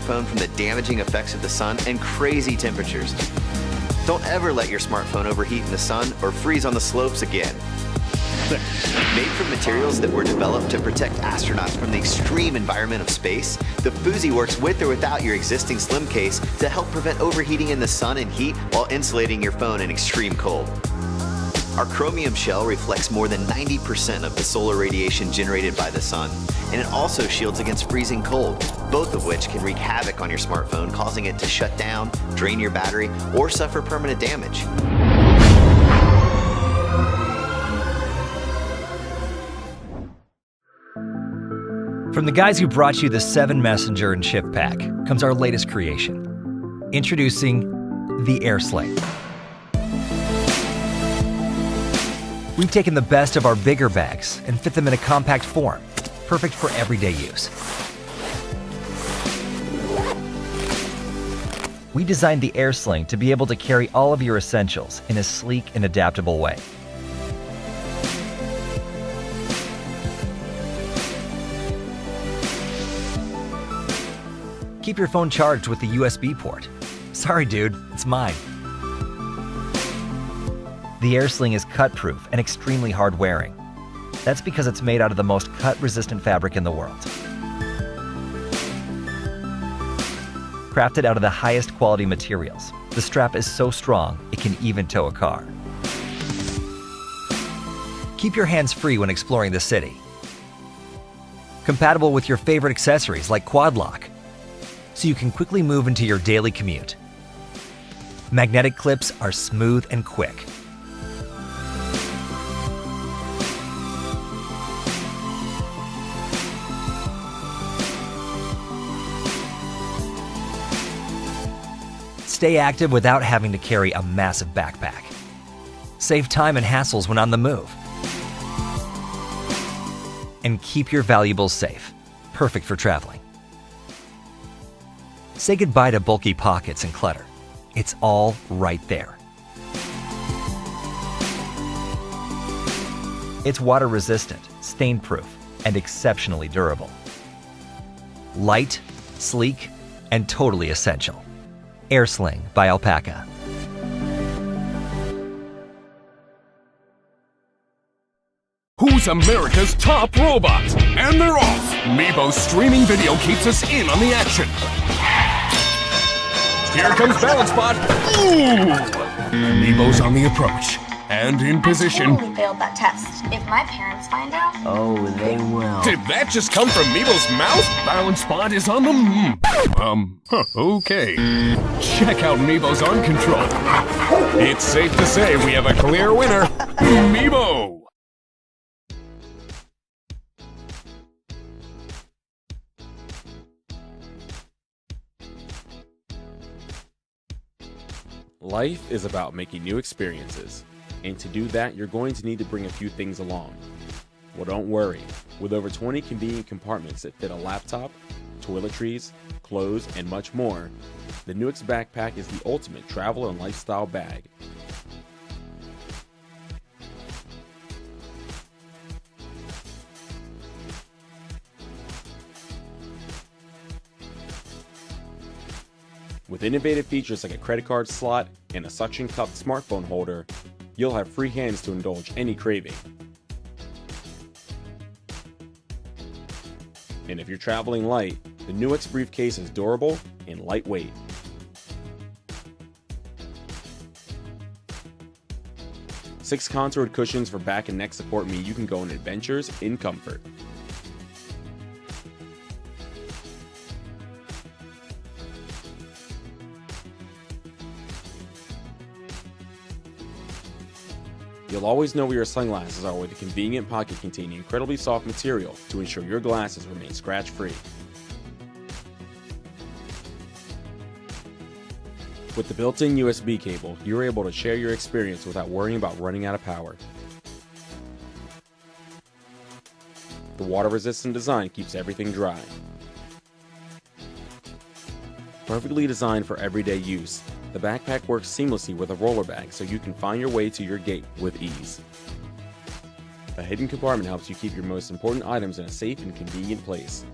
phone from the damaging effects of the sun and crazy temperatures. Don't ever let your smartphone overheat in the sun or freeze on the slopes again. Made from materials that were developed to protect astronauts from the extreme environment of space, the PHOOZY works with or without your existing slim case to help prevent overheating in the sun and heat while insulating your phone in extreme cold. Our chromium shell reflects more than 90% of the solar radiation generated by the sun, and it also shields against freezing cold, both of which can wreak havoc on your smartphone, causing it to shut down, drain your battery, or suffer permanent damage. From the guys who brought you the 7 Messenger and Shift Pack comes our latest creation. Introducing the Air Sling. We've taken the best of our bigger bags and fit them in a compact form, perfect for everyday use. We designed the Air Sling to be able to carry all of your essentials in a sleek and adaptable way. Keep your phone charged with the USB port. Sorry dude, it's mine. The Air Sling is cut-proof and extremely hard-wearing. That's because it's made out of the most cut-resistant fabric in the world. Crafted out of the highest quality materials, the strap is so strong it can even tow a car. Keep your hands free when exploring the city. Compatible with your favorite accessories like Quad Lock, so you can quickly move into your daily commute. Magnetic clips are smooth and quick. Stay active without having to carry a massive backpack. Save time and hassles when on the move. And keep your valuables safe. Perfect for traveling. Say goodbye to bulky pockets and clutter. It's all right there. It's water resistant, stain proof, and exceptionally durable. Light, sleek, and totally essential. Air Sling by Alpaka. Who's America's top robot? And they're off! Mebo's streaming video keeps us in on the action. Here comes Balance Bot. Ooh! Mebo's on the approach. And in position. I totally failed that test. If my parents find out... Oh, they will. Did that just come from Mebo's mouth? Balance Spot is on the okay. Check out Mebo's on control. It's safe to say we have a clear winner. Mebo! Life is about making new experiences, and to do that, you're going to need to bring a few things along. Well, don't worry. With over 20 convenient compartments that fit a laptop, toiletries, clothes, and much more, the Neweex Backpack is the ultimate travel and lifestyle bag. With innovative features like a credit card slot and a suction-cupped smartphone holder, you'll have free hands to indulge any craving. And if you're traveling light, the Neweex briefcase is durable and lightweight. Six contoured cushions for back and neck support mean you can go on adventures in comfort. You'll always know where your sunglasses are with a convenient pocket containing incredibly soft material to ensure your glasses remain scratch-free. With the built-in USB cable, you're able to share your experience without worrying about running out of power. The water-resistant design keeps everything dry. Perfectly designed for everyday use, the backpack works seamlessly with a roller bag so you can find your way to your gate with ease. A hidden compartment helps you keep your most important items in a safe and convenient place.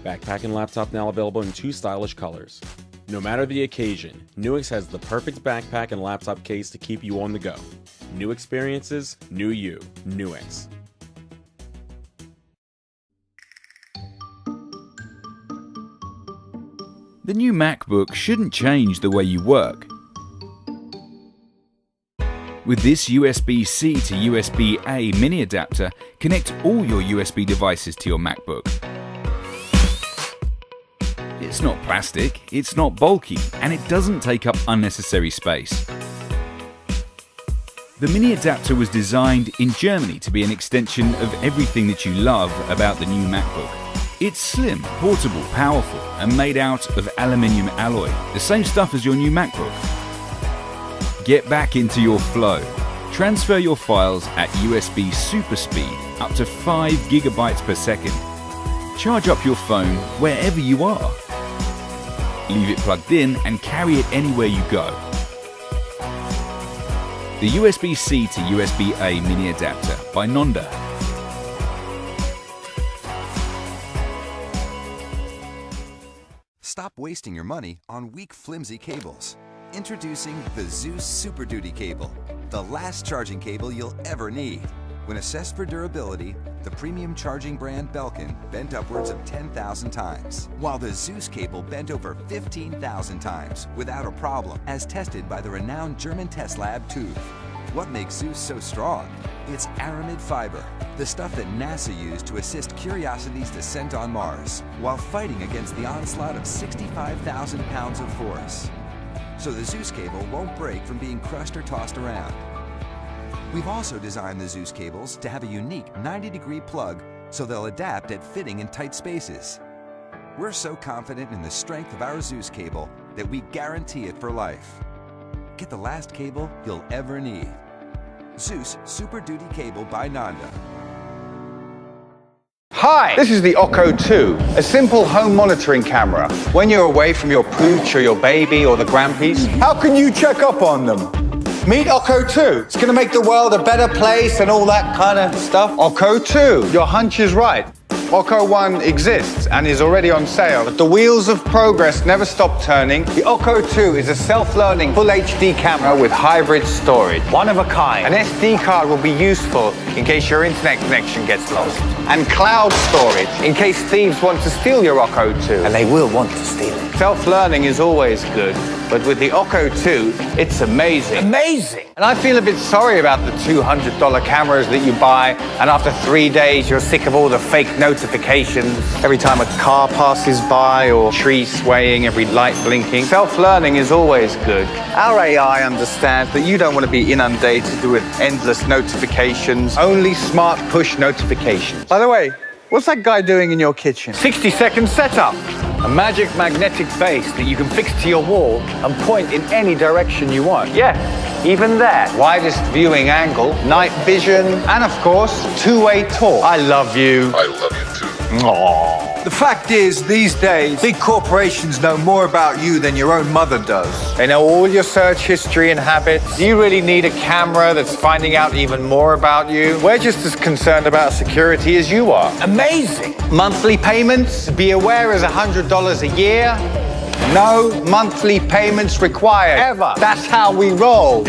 Backpack and laptop now available in 2 stylish colors. No matter the occasion, Neweex has the perfect backpack and laptop case to keep you on the go. New experiences, new you. Neweex. The new MacBook shouldn't change the way you work. With this USB-C to USB-A mini adapter, connect all your USB devices to your MacBook. It's not plastic, it's not bulky, and it doesn't take up unnecessary space. The mini adapter was designed in Germany to be an extension of everything that you love about the new MacBook. It's slim, portable, powerful, and made out of aluminium alloy, the same stuff as your new MacBook. Get back into your flow. Transfer your files at USB super speed, up to 5 GB per second. Charge up your phone wherever you are. Leave it plugged in and carry it anywhere you go. The USB-C to USB-A mini adapter by Nonda. Stop wasting your money on weak, flimsy cables. Introducing the Zeus Super Duty cable, the last charging cable you'll ever need. When assessed for durability, the premium charging brand Belkin bent upwards of 10,000 times, while the Zeus cable bent over 15,000 times without a problem, as tested by the renowned German test lab TÜV. What makes Zeus so strong? It's aramid fiber, the stuff that NASA used to assist Curiosity's descent on Mars, while fighting against the onslaught of 65,000 pounds of force. So the Zeus cable won't break from being crushed or tossed around. We've also designed the Zeus cables to have a unique 90-degree plug so they'll adapt at fitting in tight spaces. We're so confident in the strength of our Zeus cable that we guarantee it for life. Get the last cable you'll ever need. Zeus Super Duty Cable by Nonda. Hi, this is the Occo 2, a simple home monitoring camera. When you're away from your pooch or your baby or the grandpiece, how can you check up on them? Meet Occo 2. It's gonna make the world a better place and all that kind of stuff. Occo 2, your hunch is right. Occo 1 exists and is already on sale, but the wheels of progress never stop turning. The Occo 2 is a self-learning full HD camera with hybrid storage. One of a kind. An SD card will be useful in case your internet connection gets lost. And cloud storage in case thieves want to steal your Occo 2. And they will want to steal it. Self-learning is always good, but with the Occo 2, it's amazing. Amazing! And I feel a bit sorry about the $200 cameras that you buy, and after 3 days, you're sick of all the fake notifications every time a car passes by or tree swaying, every light blinking. Self-learning is always good. Our AI understands that you don't want to be inundated with endless notifications, only smart push notifications. By the way, what's that guy doing in your kitchen? 60-second setup. A magic magnetic base that you can fix to your wall and point in any direction you want. Yeah, even there. Widest viewing angle, night vision, and of course, two-way talk. I love you. I love you too. Aww. The fact is, these days, big corporations know more about you than your own mother does. They know all your search history and habits. Do you really need a camera that's finding out even more about you? We're just as concerned about security as you are. Amazing! Monthly payments? Be aware is $100 a year. No monthly payments required, ever. That's how we roll.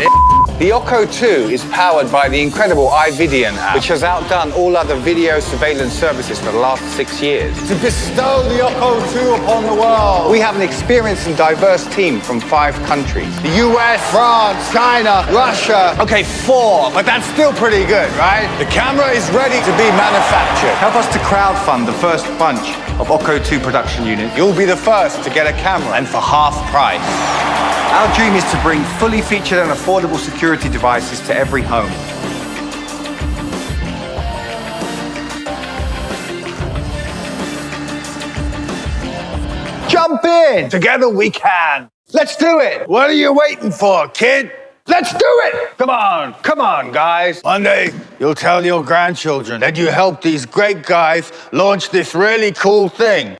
The Occo 2 is powered by the incredible iVidian app, which has outdone all other video surveillance services for the last 6 years. To bestow the Occo 2 upon the world, we have an experienced and diverse team from 5 countries. The US, France, China, Russia. Okay, 4, but that's still pretty good, right? The camera is ready to be manufactured. Help us to crowdfund the first bunch of Occo 2 production units. You'll be the first to get a camera, and for half price. Our dream is to bring fully featured and affordable security devices to every home. Jump in! Together we can! Let's do it! What are you waiting for, kid? Let's do it! Come on, guys. One day, you'll tell your grandchildren that you helped these great guys launch this really cool thing.